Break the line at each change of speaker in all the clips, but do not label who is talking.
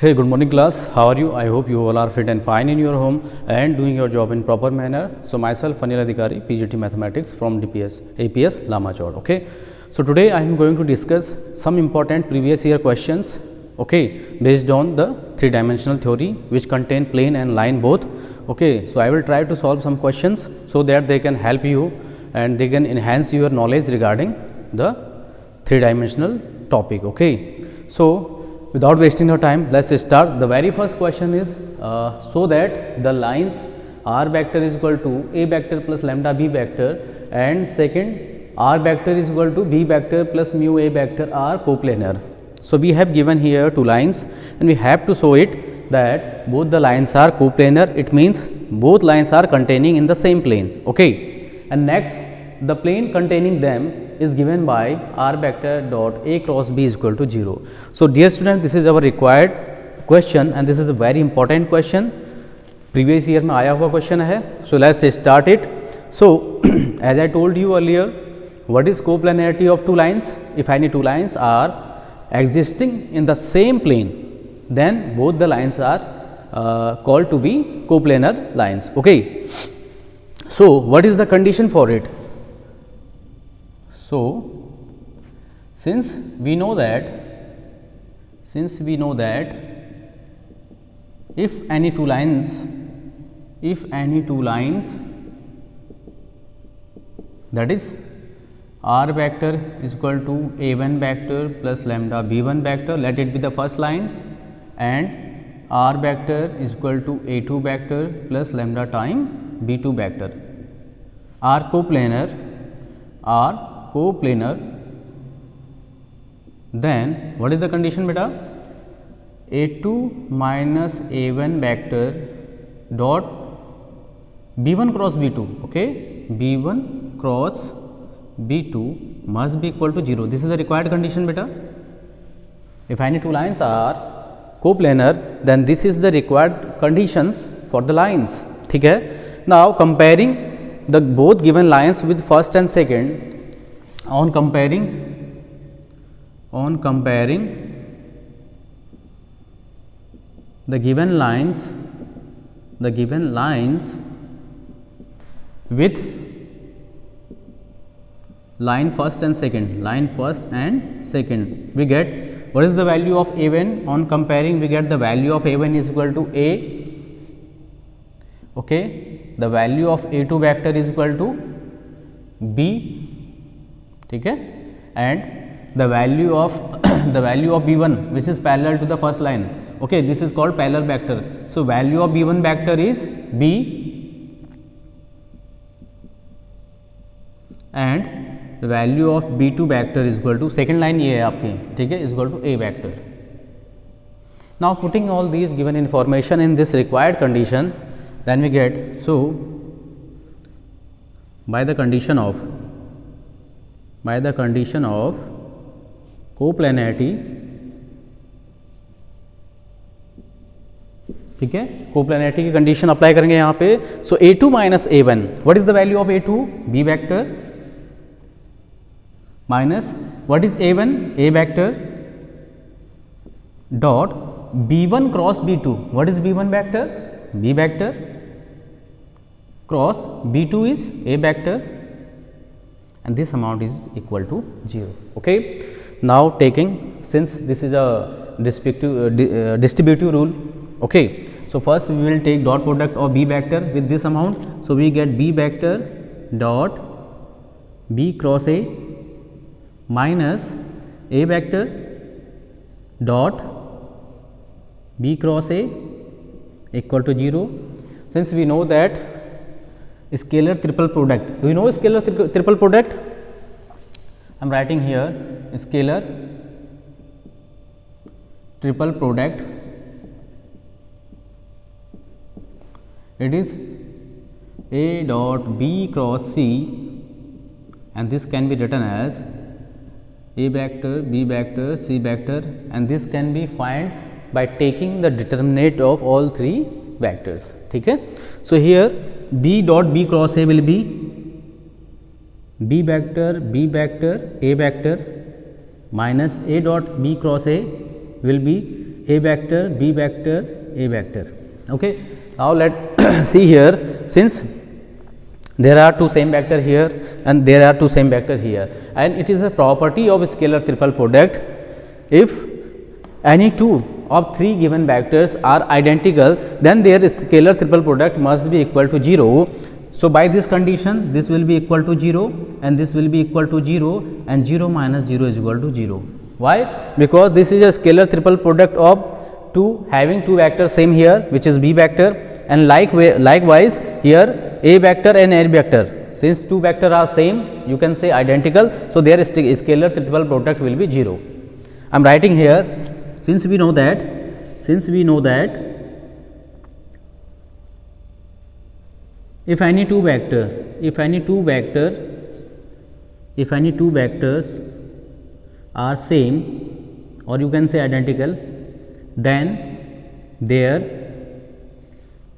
Hey, good morning class. How are you? I hope you all are fit and fine in your home and doing your job in proper manner. So myself Anil Adhikari, PGT Mathematics from DPS APS Lamachod. Okay. So today I am going to discuss some important previous year questions. Okay, based on the three-dimensional theory which contain plane and line both. Okay. So I will try to solve some questions so that they can help you and they can enhance your knowledge regarding the three-dimensional topic. Okay. So without wasting your time, let's start. The very first question is so that the lines r vector is equal to a vector plus lambda b vector, and second r vector is equal to b vector plus mu a vector are coplanar. So we have given here two lines and we have to show it that both the lines are coplanar. It means both lines are containing in the same plane. Okay. And next, the plane containing them is given by r vector dot a cross b is equal to 0. So dear student, this is our required question and this is a very important question. Previous year में आया हुआ question है. So let's start it. So as I told you earlier, what is coplanarity of two lines? If any two lines are existing in the same plane, then both the lines are called to be coplanar lines. Okay. So what is the condition for it? So since we know that if any two lines that is r vector is equal to a1 vector plus lambda b1 vector, let it be the first line, and r vector is equal to a2 vector plus lambda time b2 vector are coplanar, then what is the condition beta? a2 minus a1 vector dot b1 cross b2, okay, b1 cross b2 must be equal to 0. This is the required condition beta. If any two lines are coplanar, then this is the required conditions for the lines. ठीक है. Now comparing the both given lines with first and second, on comparing the given lines with line first and second, we get what is the value of a1. On comparing, we get the value of a1 is equal to a, okay, the value of a2 vector is equal to b, ठीक है, and the value of b1 which is parallel to the first line, okay, this is called parallel vector. So value of b1 vector is b and the value of b2 vector is equal to, second line ये है आपकी, ठीक है, is equal to a vector. Now putting all these given information in this required condition, then we get, so by the condition of coplanarity, ठीक है, coplanarity की condition apply करेंगे यहाँ पे. सो a2 minus a1, what is the value of a2? b vector minus what is a1? a vector dot b1 cross b2, what is b1 vector? b vector cross b2 is a vector, and this amount is equal to 0. Okay. Now taking, since this is a distributive rule, okay, so first we will take dot product of b vector with this amount. So we get b vector dot b cross a minus a vector dot b cross a equal to 0. Since we know that scalar triple product, do you know scalar triple product? I am writing here scalar triple product, it is a dot b cross c, and this can be written as a vector, b vector, c vector, and this can be found by taking the determinant of all three vectors. ठीक है. So here b dot b cross a will be b vector, a vector minus a dot b cross a will be A vector, B vector, A vector. Okay. Now let see here, since there are two same vector here and there are two same vector here, and it is a property of scalar triple product. If any two of three given vectors are identical, then their scalar triple product must be equal to 0. So by this condition, this will be equal to 0 and this will be equal to 0, and 0 minus 0 is equal to 0. Why? Because this is a scalar triple product of two having two vectors same here, which is B vector, and likewise here A vector and A vector. Since two vectors are same, you can say identical, so their scalar triple product will be 0. I am writing here, since we know that if any two vectors are same, or you can say identical, then their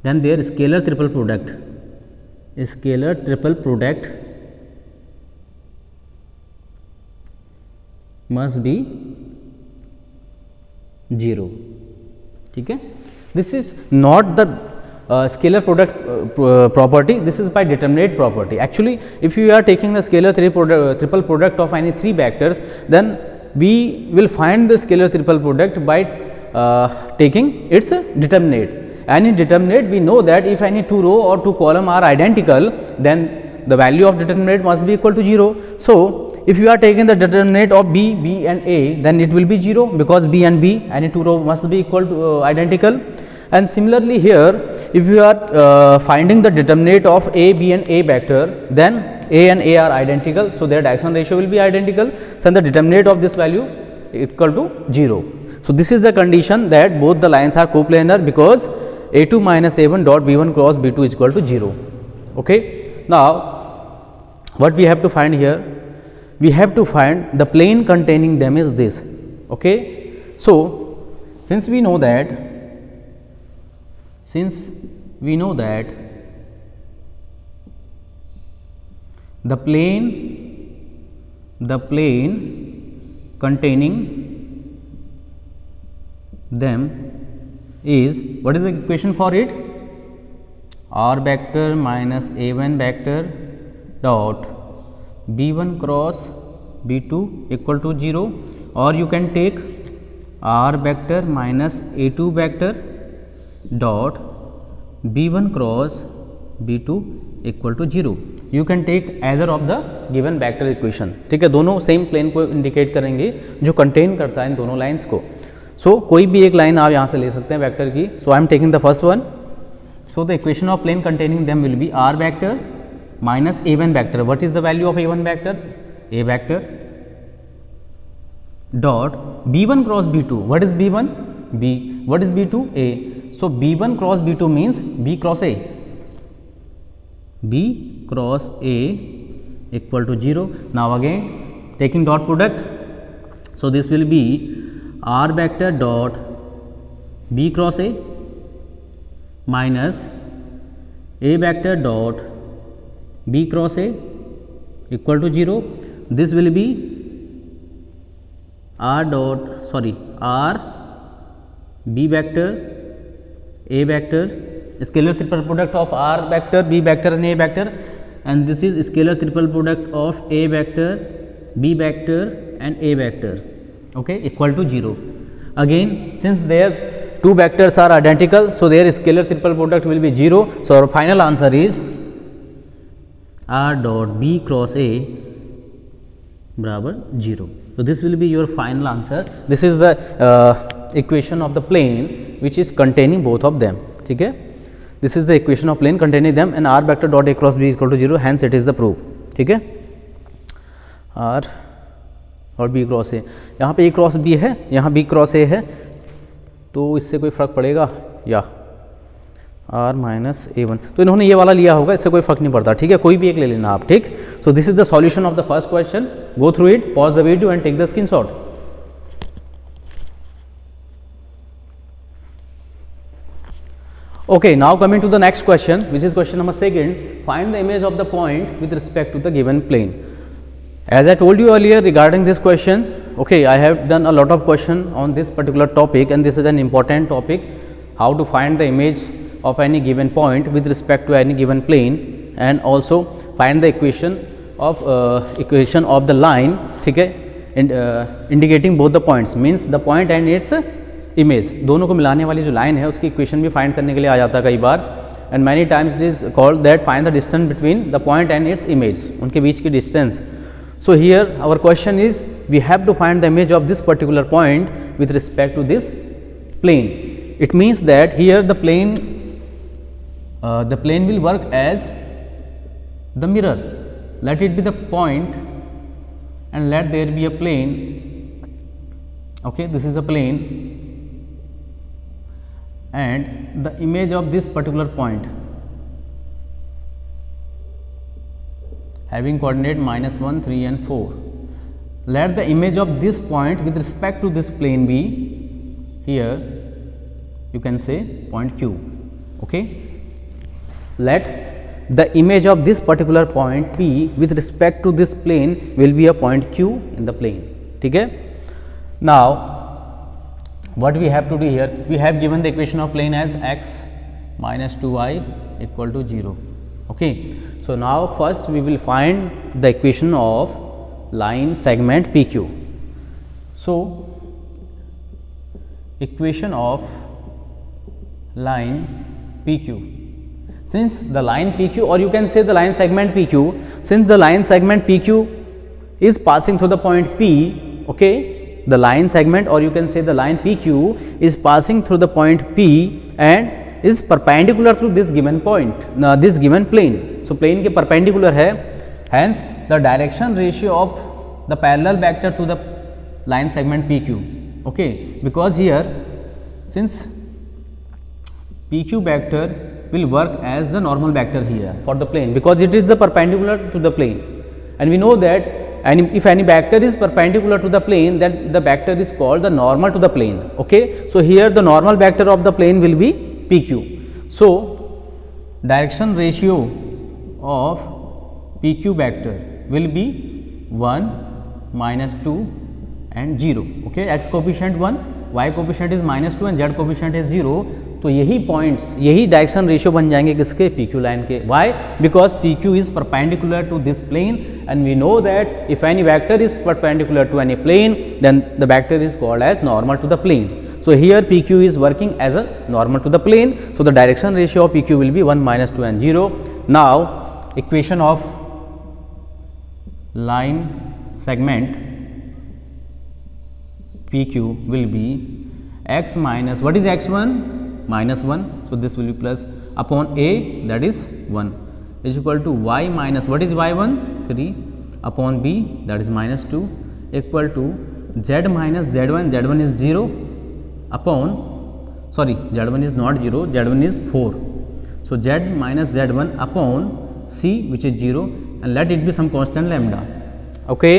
scalar triple product must be 0. ठीक है, this is not the scalar product property, this is by determinate property. Actually, if you are taking the scalar triple product of any three vectors, then we will find the scalar triple product by taking its determinate. And in determinate, we know that if any two row or two column are identical, then the value of determinate must be equal to 0. So if you are taking the determinate of B and A, then it will be 0, because B and B, any two row must be equal to identical. And similarly here, if you are finding the determinate of A, B and A vector, then A and A are identical, so their diagonal ratio will be identical, so the determinate of this value equal to 0. So this is the condition that both the lines are coplanar, because A2 minus A1 dot B1 cross B2 is equal to 0. Okay. Now what we have to find here, we have to find the plane containing them is this. Okay. So since we know that the plane containing them is, what is the equation for it? R vector minus A1 vector dot B1 cross B2 equal to 0, or you can take R vector minus A2 vector dot B1 cross B2 equal to 0. You can take either of the given vector equation. ठीक है, दोनों same plane को indicate करेंगे जो contain करता है इन दोनों lines को. सो कोई भी एक लाइन आप यहाँ से ले सकते हैं वेक्टर की. So I am taking the first one. So the equation of plane containing them will be R vector minus A1 vector. What is the value of A1 vector? A vector dot B1 cross B2. What is B1? B. What is B2? A. So B1 cross B2 means B cross A. B cross A equal to 0. Now again taking dot product. So this will be R vector dot B cross A minus A vector dot B cross A equal to 0. This will be R B vector A vector, scalar triple product of R vector, B vector and A vector, and this is scalar triple product of A vector, B vector and A vector, okay, equal to 0. Again, since their two vectors are identical, so their scalar triple product will be 0. So our final answer is R dot B cross A barabar 0. So this will be your final answer. This is the equation of the plane which is containing both of them. ठीक है, this is the equation of plane containing them, and R vector dot A cross B is equal to 0. Hence it is the proof. ठीक है, R और B cross A, यहाँ पे A cross B है, यहाँ B cross A है, तो इससे कोई फ़र्क पड़ेगा या R माइनस A1. तो इन्होंने ये वाला लिया होगा, इससे कोई फर्क नहीं पड़ता. ठीक है, कोई भी एक ले लेना आप. ठीक. So this is the solution of the first question. Go through it, pause the video and take the screenshot. Okay, now coming to the next question, which is question number 2. Find the image of the point with respect to the given plane. As I told you earlier regarding this question, Okay, I have done a lot of question on this particular topic, and this is an important topic, how to find the image of any given point with respect to any given plane, and also find the equation of the line, ठीक है, indicating both the points, means the point and its image, दोनों को मिलाने वाली जो line है उसकी equation भी फाइंड करने के लिए आ जाता है कई बार, and many times it is called that find the distance between the point and its image, उनके बीच की distance. So here our question is, we have to find the image of this particular point with respect to this plane. It means that here the plane will work as the mirror. Let it be the point and let there be a plane. Okay, this is a plane and the image of this particular point having coordinate -1, 3 and 4. Let the image of this point with respect to this plane be, here you can say point Q. Okay, let the image of this particular point P with respect to this plane will be a point Q in the plane. ठीक है. Now what we have to do here, we have given the equation of plane as x minus 2y equal to 0. Okay, so now first we will find the equation of line segment PQ. So equation of line PQ, since the line PQ, or you can say the line segment PQ, since the line segment PQ is passing through the point P, okay, the line segment, or you can say the line PQ is passing through the point P and is perpendicular to this given point, this given plane. So plane के perpendicular है, hence the direction ratio of the parallel vector to the line segment PQ. Okay, because here since PQ vector will work as the normal vector here for the plane, because it is the perpendicular to the plane, and we know that if any vector is perpendicular to the plane, then the vector is called the normal to the plane. Okay, so here the normal vector of the plane will be PQ. So direction ratio of PQ vector will be 1, -2 and 0. Okay, x coefficient 1, y coefficient is -2 and z coefficient is 0. तो यही points, यही direction ratio बन जाएंगे किसके, PQ line के. Why? Because PQ is perpendicular to this plane and we know that if any vector is perpendicular to any plane, then the vector is called as normal to the plane. So here PQ is working as a normal to the plane. So the direction ratio of PQ will be 1, -2 and 0. Now equation of line segment PQ will be x minus, what is x1? -1. So this will be plus upon a, that is 1, is equal to y minus, what is y1? 3 upon b, that is -2, equal to z minus z1, z1 is 0 upon, sorry, z1 is not 0, z1 is 4. So z minus z1 upon c, which is 0, and let it be some constant lambda. Okay,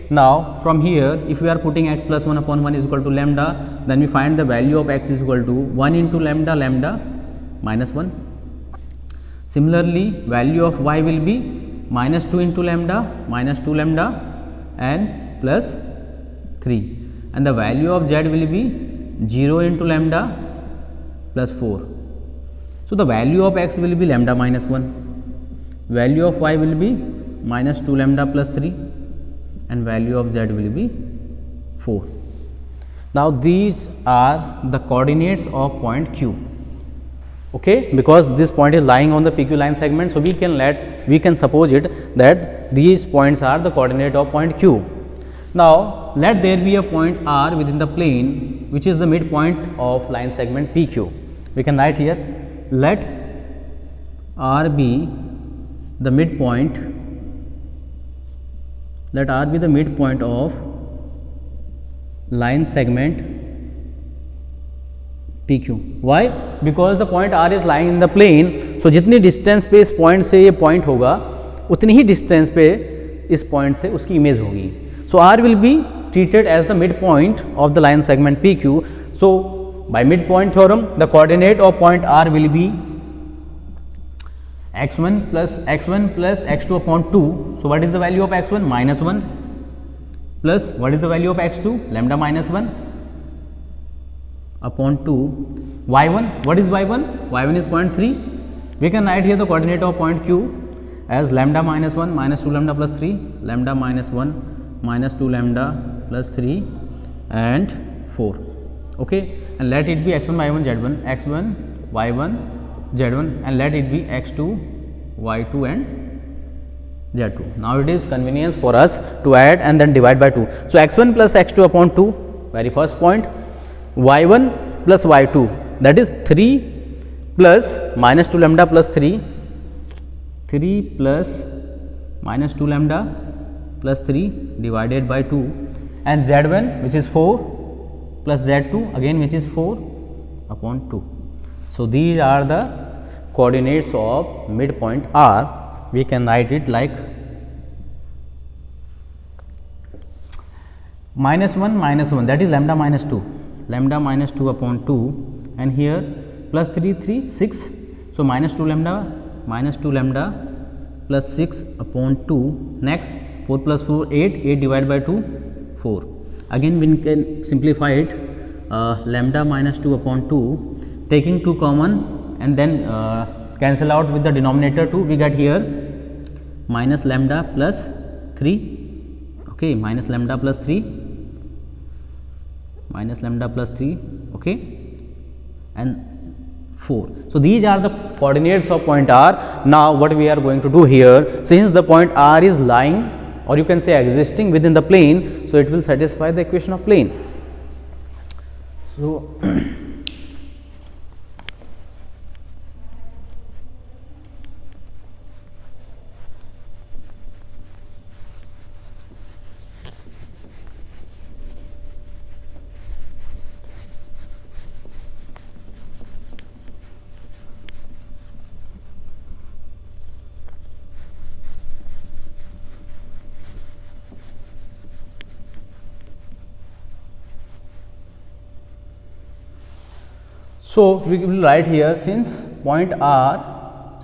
now from here if we are putting x plus 1 upon 1 is equal to lambda, then we find the value of x is equal to 1 into lambda, lambda minus 1. Similarly value of y will be -2 into lambda, -2 lambda and plus 3, and the value of z will be 0 into lambda plus 4. So the value of x will be lambda minus 1, value of y will be -2 lambda plus 3, and value of z will be 4. Now these are the coordinates of point Q. Okay, because this point is lying on the PQ line segment, so we can suppose it that these points are the coordinate of point Q. Now let there be a point R within the plane which is the midpoint of line segment PQ. We can write here, let R be the midpoint, let R be the midpoint of line segment PQ. Why? Because the point R is lying in the plane, so जितनी distance पे इस point से ये point होगा उतनी ही distance पे इस point से उसकी image होगी. So R will be treated as the midpoint of the line segment PQ. So by midpoint theorem, the coordinate of point R will be x1 plus x2 upon 2. So what is the value of x1? -1. plus what is the value of x2, lambda minus 1 upon 2, y1, what is y1, y1 is 0.3. We can write here the coordinate of point q as lambda minus 1 minus 2 lambda plus 3, lambda minus 1 minus 2 lambda plus 3 and 4. Okay, and let it be x1 y1 z1, x1 y1 z1, and let it be x2 y2 and z2. Now it is convenience for us to add and then divide by 2. So x1 plus x2 upon 2, very first point, y1 plus y2, that is 3 plus minus 2 lambda plus 3, 3 plus minus 2 lambda plus 3 divided by 2, and z1 which is 4 plus z2 again which is 4 upon 2. So these are the coordinates of midpoint R. We can write it like minus 1 that is lambda minus 2, lambda minus 2 upon 2, and here plus 3 3 6. So minus 2 lambda plus 6 upon 2. Next 4 plus 4 8 divided by 2 4. Again we can simplify it, lambda minus 2 upon 2, taking 2 common and then cancel out with the denominator 2, we get here minus lambda plus 3. Okay, minus lambda plus 3, okay, and 4. So these are the coordinates of point R. Now what we are going to do here, since the point R is lying or you can say existing within the plane, so it will satisfy the equation of plane. So we will write here, since point R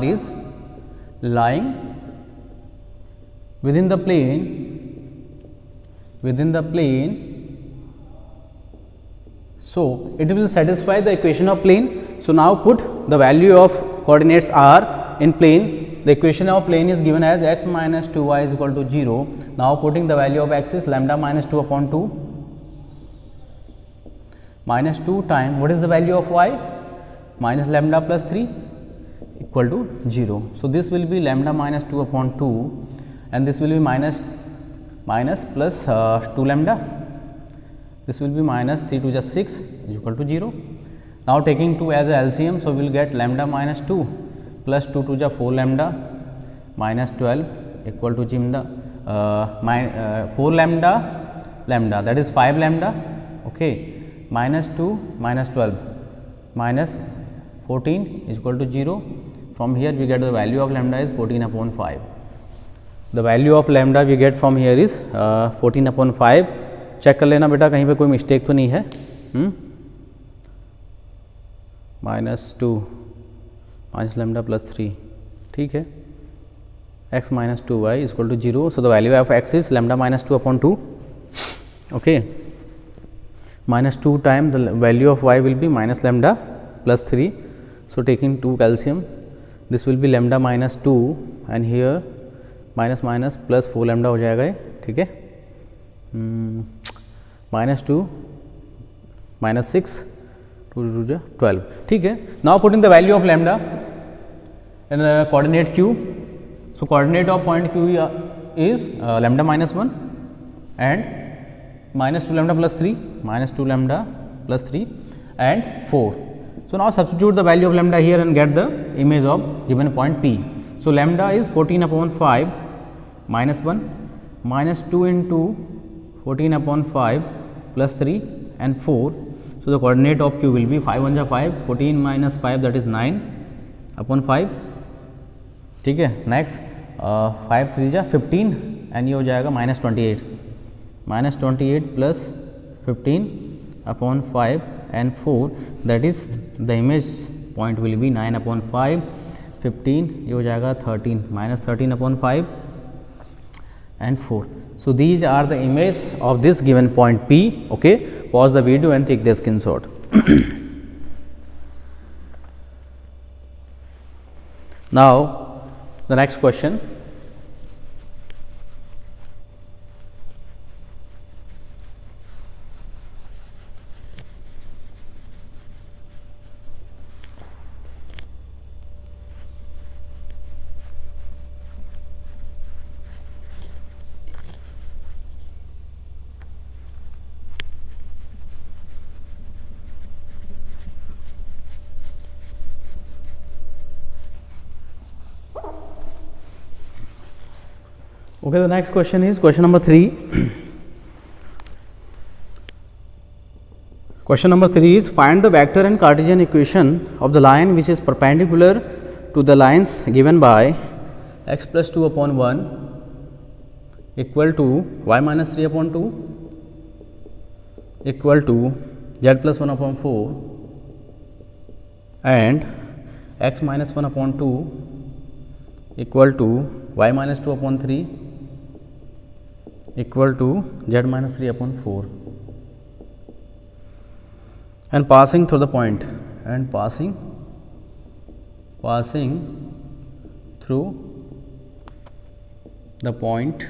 is lying within the plane, so it will satisfy the equation of plane. So now put the value of coordinates R in plane. The equation of plane is given as x minus 2y is equal to 0. Now putting the value of x is lambda minus 2 upon 2 minus 2 times what is the value of y, minus lambda plus 3 equal to 0. So this will be lambda minus 2 upon 2 and this will be minus plus 2 lambda, this will be minus 3 to just 6 is equal to 0. Now taking 2 as a LCM, so we will get lambda minus 2 plus 2 to the 4 lambda minus 12 equal to 4 lambda that is 5 lambda, okay, minus 2 minus 12 minus 14 is equal to 0. From here we get the value of lambda is 14 upon 5. The value of lambda we get from here is 14 upon 5. Check कर लेना बेटा कहीं पे कोई mistake तो नहीं है. Minus 2 minus lambda plus 3, ठीक है. x minus 2y is equal to 0. So the value of x is lambda minus 2 upon 2. Okay. Minus 2 times the value of y will be minus lambda plus 3. So taking 2 calcium, this will be lambda minus 2 and here minus minus plus 4 lambda हो जाएगा ये, ठीक है. minus 2 minus 6 2 to 12, ठीक है. Now putting the value of lambda in the coordinate q. So coordinate of point q is lambda minus 1 and minus 2 lambda plus 3, minus 2 lambda plus 3 and 4. So now substitute the value of lambda here and get the image of given point P. So lambda is 14 upon 5 minus 1 minus 2 into 14 upon 5 plus 3 and 4. So the coordinate of q will be 5 1 जा 5, 14 minus 5 that is 9 upon 5, ठीक है. Next 5 3 जा 15 and ये हो जाएगा minus 28 plus 15 upon 5 and 4, that is the image point will be 9 upon 5, 15 ये हो जाएगा 13 minus 13 upon 5 and 4. So these are the image of this given point P. Okay, pause the video and take the screenshot. Now the next question. Okay, the next question is question number 3. Question number 3 is find the vector and Cartesian equation of the line which is perpendicular to the lines given by x plus 2 upon 1 equal to y minus 3 upon 2 equal to z plus 1 upon 4 and x minus 1 upon 2 equal to y minus 2 upon 3 equal to z minus 3 upon 4 and passing through the point and passing through the point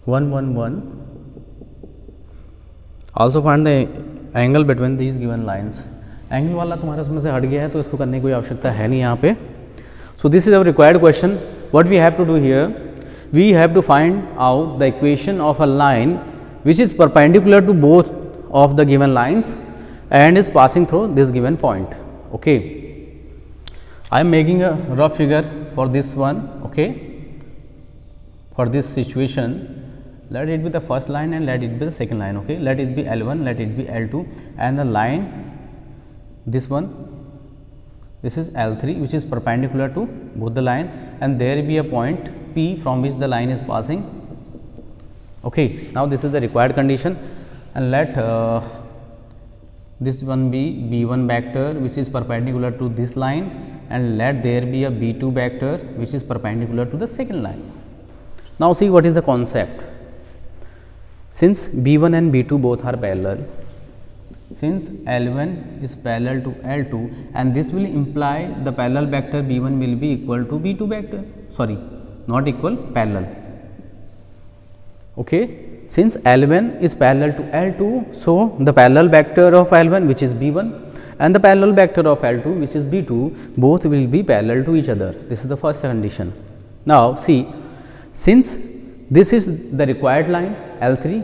1 1 1. Also find the angle between these given lines. Angle वाला तुम्हारे उसमें से हट गया है तो इसको करने की कोई आवश्यकता है नहीं यहाँ पे. So this is our required question. What we have to do here, we have to find out the equation of a line which is perpendicular to both of the given lines and is passing through this given point. Okay, I am making a rough figure for this one. Okay, for this situation, let it be the first line and let it be the second line. Okay, let it be L1, let it be L2, and the line, this one, this is L3 which is perpendicular to both the line, and there be a point P from which the line is passing. Okay, now this is the required condition, and let this one be B1 vector which is perpendicular to this line, and let there be a B2 vector which is perpendicular to the second line. Now see what is the concept. Since B1 and B2 both are parallel, since L1 is parallel to L2, and this will imply the parallel vector B1 will be equal to B2 vector, sorry, not equal, parallel. Okay, since L1 is parallel to L2, so the parallel vector of L1 which is B1 and the parallel vector of L2 which is B2 both will be parallel to each other. This is the first condition. Now see, since this is the required line L3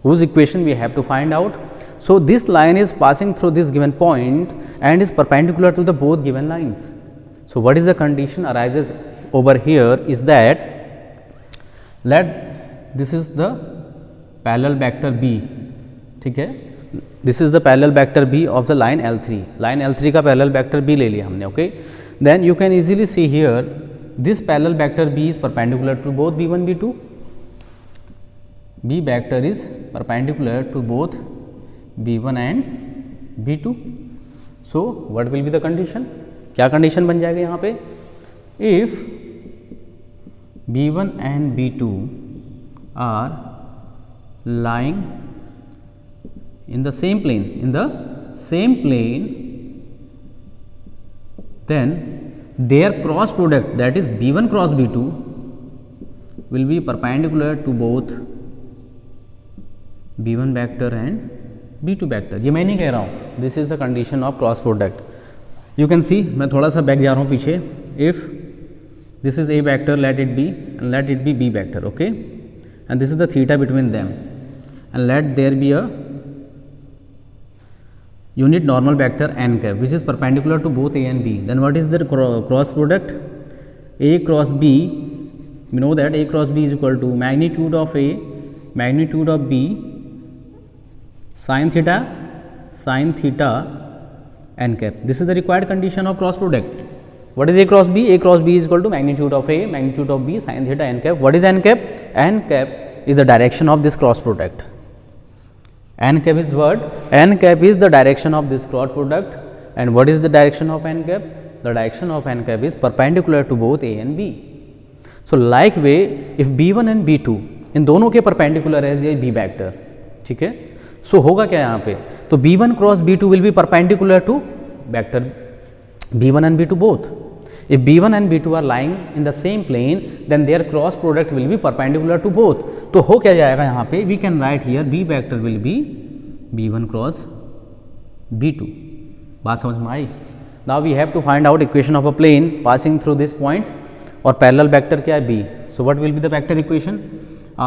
whose equation we have to find out. So this line is passing through this given point and is perpendicular to the both given lines. So what is the condition arises over here is that let this is the parallel vector B, ठीक है, this is the parallel vector B of the line L3. Line L3 का parallel vector B ले लिया हमने. Okay, then you can easily see here this parallel vector B is perpendicular to both B1 B2. B vector is perpendicular to both B1 and B2. So what will be the condition? क्या condition बन जाएगा यहाँ पे? If B1 and B2 are lying in the same plane, then their cross product, that is B1 cross B2, will be perpendicular to both B1 vector and B2 vector. ये मैं नहीं कह रहा हूँ, this is the condition of cross product. You can see, मैं थोड़ा सा back जा रहा हूँ पीछे. If this is A vector, let it be, and let it be B vector. Okay, and this is the theta between them, and let there be a unit normal vector n cap which is perpendicular to both A and B. Then what is the cross product? A cross B, we know that A cross B is equal to magnitude of A, magnitude of B, sin theta n cap. This is the required condition of cross product. What is A cross B? A cross B is equal to magnitude of A, magnitude of B, sin theta n cap. What is n cap? N cap is the direction of this cross product. N cap is what? N cap is the direction of this cross product. And what is the direction of n cap? The direction of n cap is perpendicular to both A and B. So like way if b1 and b2 इन दोनों के perpendicular है ये B vector, ठीक है। सो होगा क्या यहाँ पे, तो b1 cross b2 will be perpendicular to vector b1 and b2 both. If b1 and b2 are lying in the same plane, then their cross product will be perpendicular to both. तो हो क्या जाएगा यहाँ पे, we can write here b vector will be b1 cross b2. बात समझ में आई। Now we have to find out equation of a plane passing through this point और parallel vector क्या है b. So what will be the vector equation?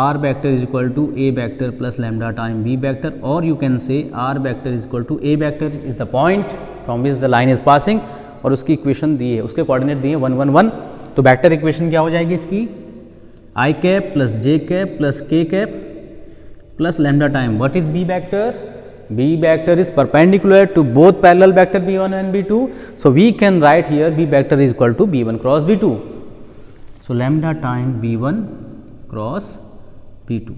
r vector is equal to a vector plus lambda time b vector, or you can say r vector is equal to a vector is the point from which the line is passing और उसकी equation दी है, उसके coordinate दिए 1 1 1। तो vector equation क्या हो जाएगी इसकी, I cap plus J cap plus K cap plus lambda time. What is B vector, B vector is perpendicular to both parallel vector b1 and b2, so we can write here B vector is equal to b1 cross b2। So lambda time b1 cross b2।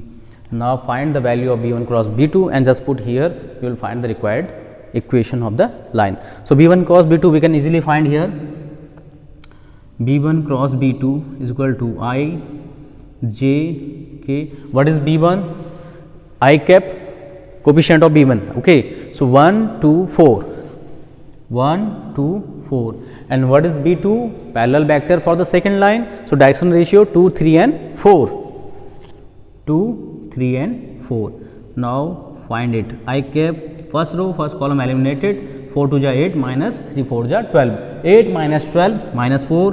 Now find the value of b1 cross b2 and just put here, you will find the required equation of the line. So b1 cross b2 we can easily find here, b1 cross b2 is equal to I j k. What is b1, I cap coefficient of b1, okay. So 1 2 4 1 2 4, and what is b2, parallel vector for the second line, so direction ratio 2 3 and 4, 2 3 and 4. Now find it, I cap first row first column eliminated, 4 2 ja 8 minus 3 4 ja 12, 8 minus 12 minus 4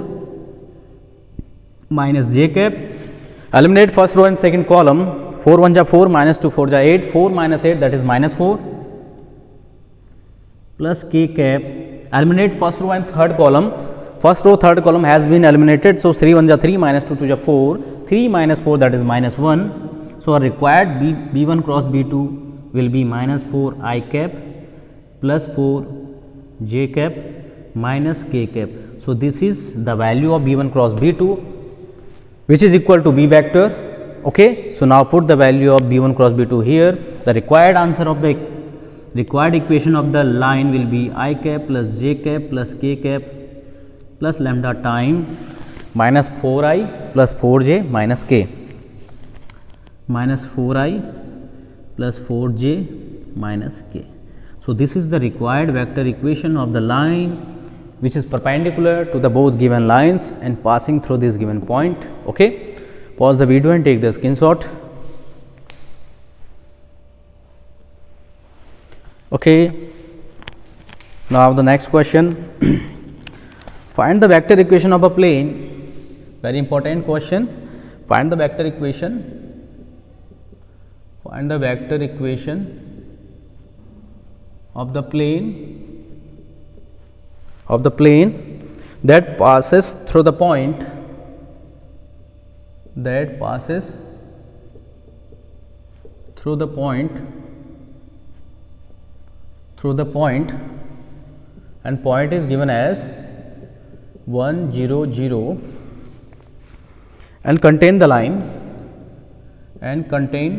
minus j cap, eliminate first row and second column, 4 1 ja 4 minus 2 4 ja 8, 4 minus 8 that is minus 4 plus k cap, eliminate first row and third column, first row third column has been eliminated, so 3 1 ja 3 minus 2 2 ja 4, 3 minus 4 that is minus 1, so our required b1 cross b2 will be minus 4 I cap plus 4 j cap minus k cap. So this is the value of b1 cross b2 which is equal to b vector, okay. So now put the value of b1 cross b2 here. The required answer of the required equation of the line will be I cap plus j cap plus k cap plus lambda time minus 4i plus 4j minus k, minus 4i plus 4j minus k. So this is the required vector equation of the line which is perpendicular to the both given lines and passing through this given point, okay. Pause the video and take the screenshot, okay. Now the next question, find the vector equation of a plane, very important question. Find the vector equation, find the vector equation of the plane that passes through the point, that passes through the point and point is given as 1 0 0 and contain the line and contain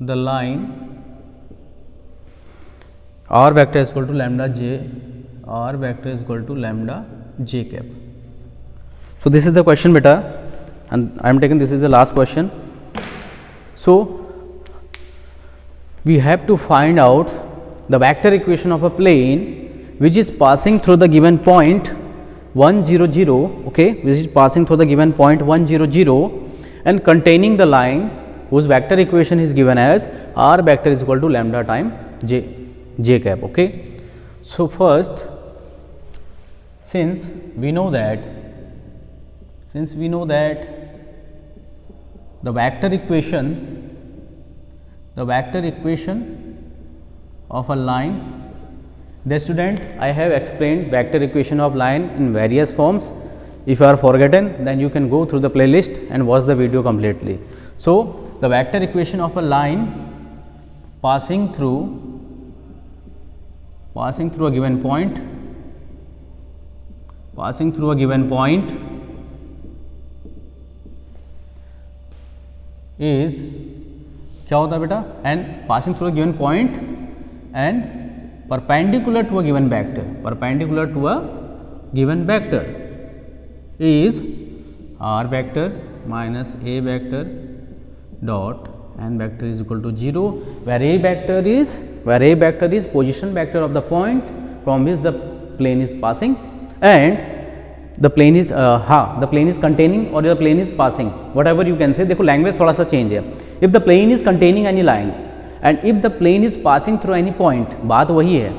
the line r vector is equal to lambda j, r vector is equal to lambda j cap. So this is the question beta, and I am taking this is the last question. So we have to find out the vector equation of a plane which is passing through the given point 1 0 0, okay, which is passing through the given point 1 0 0 and containing the line whose vector equation is given as r vector is equal to lambda time j cap, okay. So first, since we know that the vector equation of a line, the student, I have explained vector equation of line in various forms. If you are forgotten, then you can go through the playlist and watch the video completely. So the vector equation of a line passing through a given point is क्या होता है बेटा, and passing through a given point and perpendicular to a given vector, is r vector minus a vector dot n vector is equal to 0, where a vector is position vector of the point from which the plane is passing, and the plane is the plane is containing or the plane is passing, whatever you can say. देखो language थोड़ा सा change है. If the plane is containing any line and if the plane is passing through any point, बात वही है.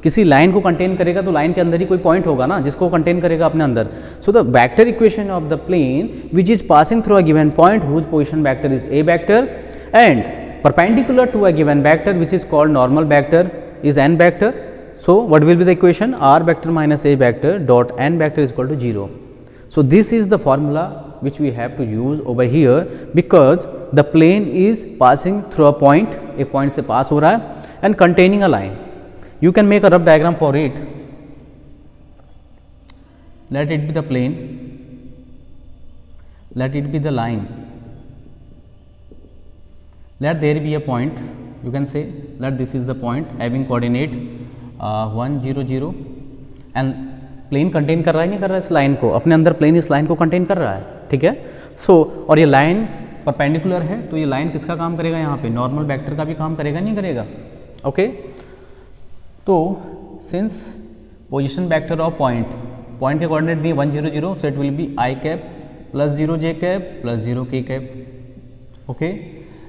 किसी line को contain करेगा तो लाइन के अंदर ही कोई पॉइंट होगा ना जिसको कंटेन करेगा अपने अंदर. So the vector equation of the plane which is passing through a given point whose position vector is A vector and perpendicular to a given vector which is called normal vector is n vector. So what will be the equation? R vector minus a vector dot n vector is equal to 0. So this is the formula which we have to use over here because the plane is passing through a point से pass हो रहा है and containing a line. You can make a rough diagram for it. Let it be the plane, let it be the line, let there be a point. You can say let this is the point having coordinate 1 0 0 and plane contain कर रहा है नहीं कर रहा है इस line को, अपने अंदर प्लेन इस लाइन को कंटेन कर रहा है. ठीक है. सो और ये लाइन परपेंडिकुलर है तो ये लाइन किसका काम करेगा यहाँ पे? नॉर्मल वेक्टर का भी काम करेगा नहीं करेगा. ओके. तो since position vector of point के कोऑर्डिनेट दिए 1 0 0, so it will be I cap plus 0 J cap plus 0 K cap. Okay.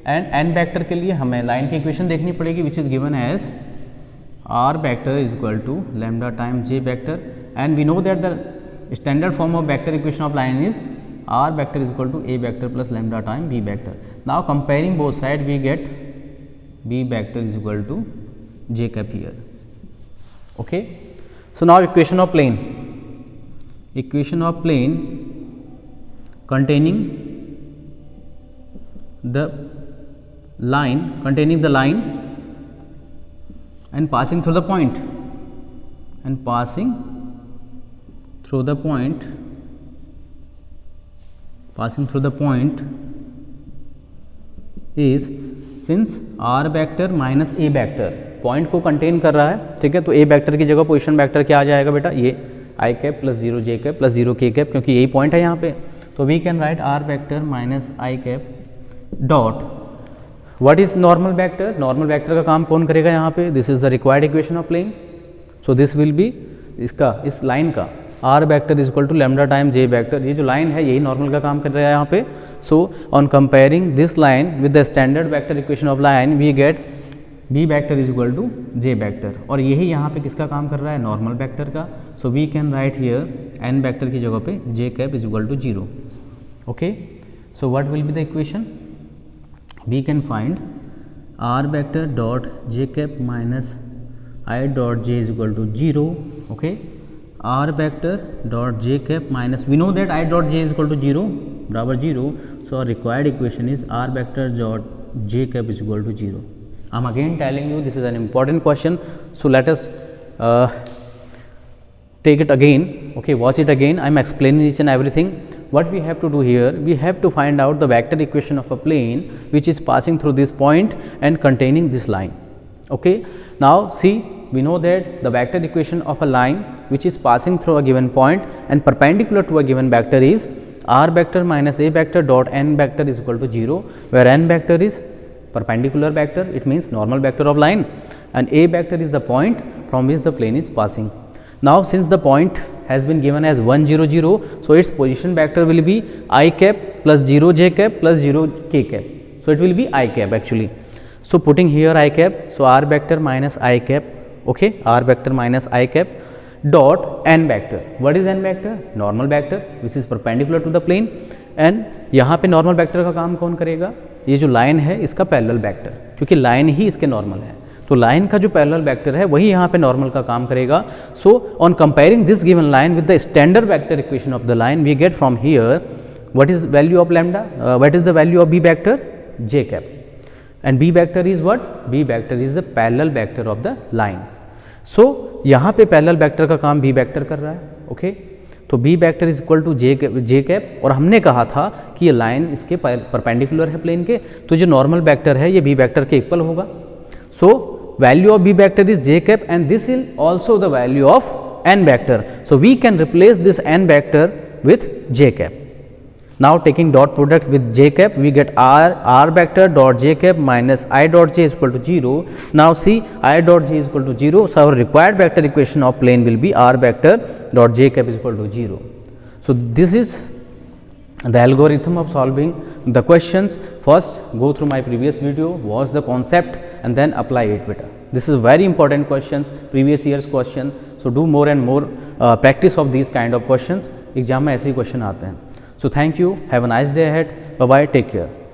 And N vector के लिए हमें लाइन की इक्वेशन देखनी पड़ेगी which is given as r vector is equal to lambda times j vector, and we know that the standard form of vector equation of line is r vector is equal to a vector plus lambda times b vector. Now comparing both sides we get b vector is equal to j cap here. Okay. So now equation of plane containing the line and passing through the point is since r vector minus a vector point को contain कर रहा है. ठीक है. तो a vector की जगह position vector क्या आ जाएगा बेटा? ये i cap plus 0 j cap plus 0 k cap, क्योंकि यही पॉइंट है यहाँ पे. तो we can write r vector minus i cap dot what is normal vector? Normal vector का काम कौन करेगा यहाँ पे? This is the required equation of plane. So this will be इसका इस लाइन का r vector is equal to lambda time j vector. ये जो लाइन है यही नॉर्मल का काम कर रहा है यहाँ पे. So on comparing this line with the standard vector equation of line we get b vector is equal to j vector, और यही यहाँ पे किसका काम कर रहा है? नॉर्मल वेक्टर का. So we can write here n vector की जगह पे j cap is equal to 0. Okay. So what will be the equation? We can find r vector dot j cap minus I dot j is equal to 0. Okay. R vector dot j cap minus, we know that I dot j is equal to 0 बराबर 0. So our required equation is r vector dot j cap is equal to 0. I'm again telling you this is an important question. So let us take it again. Okay, watch it again. I'm explaining each and everything. What we have to do here, we have to find out the vector equation of a plane which is passing through this point and containing this line. Okay. Now see, we know that the vector equation of a line which is passing through a given point and perpendicular to a given vector is r vector minus a vector dot n vector is equal to 0, where n vector is perpendicular vector, it means normal vector of line, and a vector is the point from which the plane is passing. Now since the point has been given as 1 0 0, so its position vector will be I cap plus 0 j cap plus 0 k cap. So it will be I cap actually. So putting here I cap, so r vector minus I cap. Okay, r vector minus I cap dot n vector. What is n vector? Normal vector which is perpendicular to the plane. And यहाँ पे normal vector का काम कौन करेगा? ये जो line है इसका पैरेलल वेक्टर, क्योंकि लाइन ही इसके नॉर्मल है, तो लाइन का जो पैरेलल वेक्टर है वही यहाँ पे नॉर्मल का काम करेगा. So on comparing this given line with the standard vector equation of the line we get from here what is value of lambda, what is the value of b vector? j cap. And b vector is what? B vector is the parallel vector of the line. So यहाँ पे parallel vector का काम B vector कर रहा है. Okay. तो B vector is equal to J cap, और हमने कहा था कि ये लाइन इसके परपेंडिकुलर है प्लेन के, तो जो नॉर्मल वेक्टर है ये बी वेक्टर के इक्वल होगा. सो value of b vector is j cap and this is also the value of n vector. So we can replace this n vector with j cap. Now taking dot product with j cap, we get r vector dot j cap minus I dot j is equal to 0. Now see, I dot j is equal to 0, so our required vector equation of plane will be r vector dot j cap is equal to 0. So this is the algorithm of solving the questions. First go through my previous video, watch the concept and then apply it better. This is very important questions, previous year's question. So do more and more practice of these kind of questions. Exam में ऐसे ही question आते हैं. So thank you, have a nice day ahead, bye bye, take care.